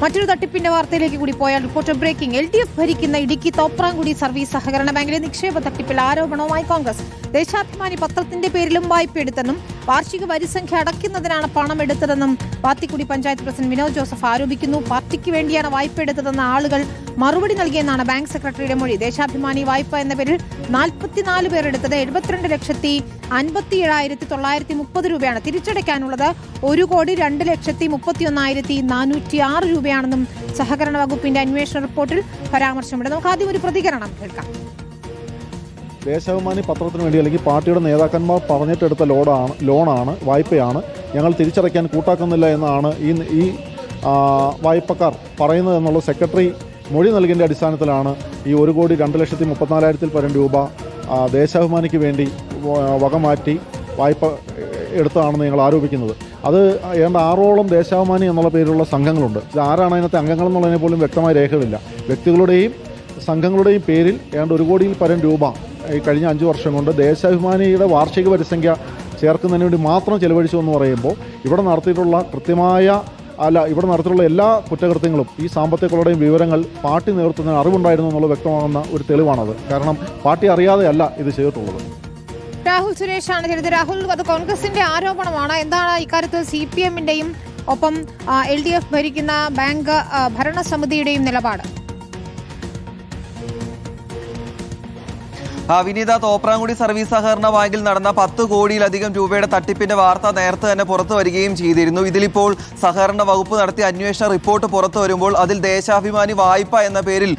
മറ്റൊരു തട്ടിപ്പിന്റെ വാർത്തയിലേക്ക് കൂടി പോയാൽ റിപ്പോർട്ടർ ബ്രേക്കിംഗ്. LDF ഭരിക്കുന്ന ഇടുക്കി തോപ്രാംകുടി സർവീസ് സഹകരണ ബാങ്കിലെ നിക്ഷേപ തട്ടിപ്പിൽ ആരോപണവുമായി കോൺഗ്രസ്. ദേശാഭിമാനി പത്രത്തിന്റെ പേരിലും വായ്പ എടുത്തെന്നും വാർഷിക വരിസംഖ്യ അടയ്ക്കുന്നതിനാണ് പണം എടുത്തതെന്നും വാത്തിക്കുടി പഞ്ചായത്ത് പ്രസിഡന്റ് വിനോദ് ജോസഫ് ആരോപിക്കുന്നു. പാർട്ടിക്ക് വേണ്ടിയാണ് വായ്പ എടുത്തതെന്ന ആളുകൾ മറുപടി നൽകിയെന്നാണ് ബാങ്ക് സെക്രട്ടറിയുടെ മൊഴി. ദേശാഭിമാനി വായ്പ എന്ന പേരിൽ 44 പേർ എടുത്തത് 72,57,930 രൂപയാണ്. തിരിച്ചടയ്ക്കാനുള്ളത് 1,02,31,406 രൂപയാണെന്നും സഹകരണ വകുപ്പിന്റെ അന്വേഷണ റിപ്പോർട്ടിൽ പരാമർശമുണ്ട്. നമുക്ക് ആദ്യം ഒരു പ്രതികരണം കേൾക്കാം. ദേശാഭിമാനി പത്രത്തിന് വേണ്ടി അല്ലെങ്കിൽ പാർട്ടിയുടെ നേതാക്കന്മാർ പറഞ്ഞിട്ടെടുത്ത ലോണാണ്, വായ്പയാണ്. ഞങ്ങൾ തിരിച്ചടയ്ക്കാൻ കൂട്ടാക്കുന്നില്ല എന്നാണ് ഈ വായ്പക്കാർ പറയുന്നത് എന്നുള്ള സെക്രട്ടറി മൊഴി നൽകിയതിൻ്റെ അടിസ്ഥാനത്തിലാണ് ഈ 1,02,34,000 പരം രൂപ ദേശാഭിമാനിക്ക് വേണ്ടി വകമാറ്റി വായ്പ എടുത്തതാണെന്ന് ഞങ്ങൾ ആരോപിക്കുന്നത്. അത് ഏതാണ്ട് 6ഓളം ദേശാഭിമാനി എന്നുള്ള പേരിലുള്ള സംഘങ്ങളുണ്ട്. ഇത് ആരാണ് അതിനകത്തെ അംഗങ്ങൾ എന്നുള്ളതിനെ പോലും വ്യക്തമായ രേഖകളില്ല. വ്യക്തികളുടെയും സംഘങ്ങളുടെയും പേരിൽ ഏതാണ്ട് 1 കോടിയിൽ പരം രൂപ ഈ കഴിഞ്ഞ 5 വർഷം കൊണ്ട് ദേശാഭിമാനിയുടെ വാർഷിക വരിസംഖ്യ ചേർക്കുന്നതിന് വേണ്ടി മാത്രം ചെലവഴിച്ചു എന്ന് പറയുമ്പോൾ ഇവിടെ നടത്തിയിട്ടുള്ള എല്ലാ കുറ്റകൃത്യങ്ങളും ഈ സാമ്പത്തികങ്ങളുടെയും വിവരങ്ങൾ പാർട്ടി നേതൃത്വത്തിന് അറിവുണ്ടായിരുന്നു എന്നുള്ള വ്യക്തമാകുന്ന ഒരു തെളിവാണത്. കാരണം പാർട്ടി അറിയാതെയല്ല ഇത് ചെയ്തിട്ടുള്ളത്. രാഹുൽ സുരേഷാണ് ചെയ്തത്. രാഹുൽ, അത് കോൺഗ്രസിന്റെ ആരോപണമാണ്. എന്താണ് ഇക്കാര്യത്തിൽ CPM-ന്റെയും ഒപ്പം LDF ഭരിക്കുന്ന ബാങ്ക് ഭരണസമിതിയുടെയും നിലപാട്? വിനീത, തോപ്രാംകുടി സർവീസ് സഹകരണ ബാങ്കിൽ നടന്ന 10 കോടിയിലധികം രൂപയുടെ തട്ടിപ്പിന്റെ വാർത്ത നേരത്തെ തന്നെ പുറത്തു വരികയും ചെയ്തിരുന്നു. ഇതിലിപ്പോൾ സഹകരണ വകുപ്പ് നടത്തിയ അന്വേഷണ റിപ്പോർട്ട് പുറത്തു വരുമ്പോൾ അതിൽ ദേശാഭിമാനി വായ്പ എന്ന പേരിൽ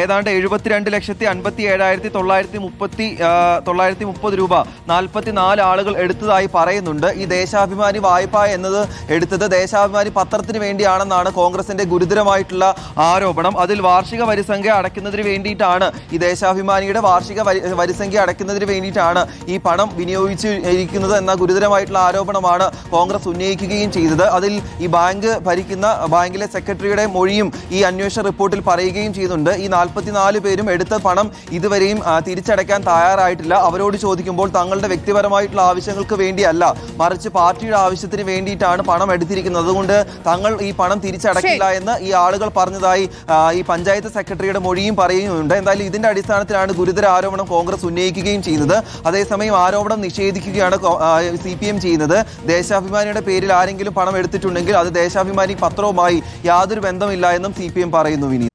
ഏതാണ്ട് 72,57,930 രൂപ 44 ആളുകൾ എടുത്തതായി പറയുന്നുണ്ട്. ഈ ദേശാഭിമാനി വായ്പ എന്നത് എടുത്തത് ദേശാഭിമാനി പത്രത്തിന് വേണ്ടിയാണെന്നാണ് കോൺഗ്രസിന്റെ ഗുരുതരമായിട്ടുള്ള ആരോപണം. അതിൽ വാർഷിക വരിസംഖ്യ അടയ്ക്കുന്നതിന് വേണ്ടിയിട്ടാണ് ഈ ദേശാഭിമാനിയുടെ വാർഷിക വരിസംഖ്യ അടയ്ക്കുന്നതിന് വേണ്ടിയിട്ടാണ് ഈ പണം വിനിയോഗിച്ചിരിക്കുന്നത് എന്ന ഗുരുതരമായിട്ടുള്ള ആരോപണമാണ് കോൺഗ്രസ് ഉന്നയിക്കുകയും ചെയ്തത്. അതിൽ ഈ ബാങ്ക് ഭരിക്കുന്ന ബാങ്കിലെ സെക്രട്ടറിയുടെ മൊഴിയും ഈ അന്വേഷണ റിപ്പോർട്ടിൽ പറയുകയും ചെയ്യുന്നുണ്ട്. ഈ 44 പേരും എടുത്ത പണം ഇതുവരെയും തിരിച്ചടയ്ക്കാൻ തയ്യാറായിട്ടില്ല. അവരോട് ചോദിക്കുമ്പോൾ തങ്ങളുടെ വ്യക്തിപരമായിട്ടുള്ള ആവശ്യങ്ങൾക്ക് വേണ്ടിയല്ല, മറിച്ച് പാർട്ടിയുടെ ആവശ്യത്തിന് വേണ്ടിയിട്ടാണ് പണം എടുത്തിരിക്കുന്നത്. അതുകൊണ്ട് തങ്ങൾ ഈ പണം തിരിച്ചടക്കില്ല എന്ന് ഈ ആളുകൾ പറഞ്ഞതായി ഈ പഞ്ചായത്ത് സെക്രട്ടറിയുടെ മൊഴിയും പറയുന്നുണ്ട്. എന്തായാലും ഇതിന്റെ അടിസ്ഥാനത്തിലാണ് ഗുരുതര ആരോപണം കോൺഗ്രസ് ഉന്നയിക്കുകയും ചെയ്യുന്നത്. അതേസമയം ആരോപണം നിഷേധിക്കുകയാണ് CPM ചെയ്യുന്നത്. ദേശാഭിമാനിയുടെ പേരിൽ ആരെങ്കിലും പണം എടുത്തിട്ടുണ്ടെങ്കിൽ അത് ദേശാഭിമാനി പത്രവുമായി യാതൊരു ബന്ധമില്ല എന്നും CPM പറയുന്നു. വിനീത്.